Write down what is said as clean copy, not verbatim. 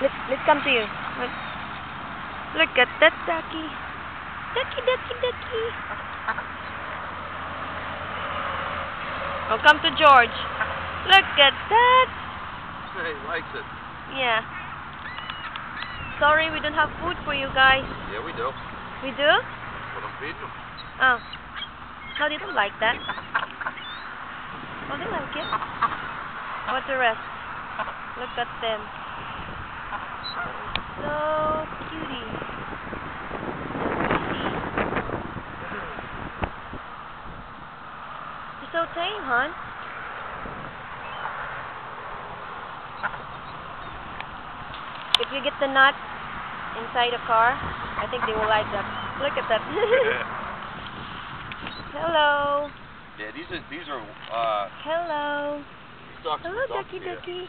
Let's come to you. Look at that ducky. Ducky. Oh, come to George. Look at that. He likes it. Yeah. Sorry, we don't have food for you guys. Yeah, we do. We do? But I'm feeding them. Oh. No, they don't like that. Oh, they like it. What's the rest? Look at them. So cutie. You're so tame, hon. If you get the nut inside a car, I think they will like that. Look at that. Hello. Yeah, these are Hello. ducks. Hello, Ducks ducky. here.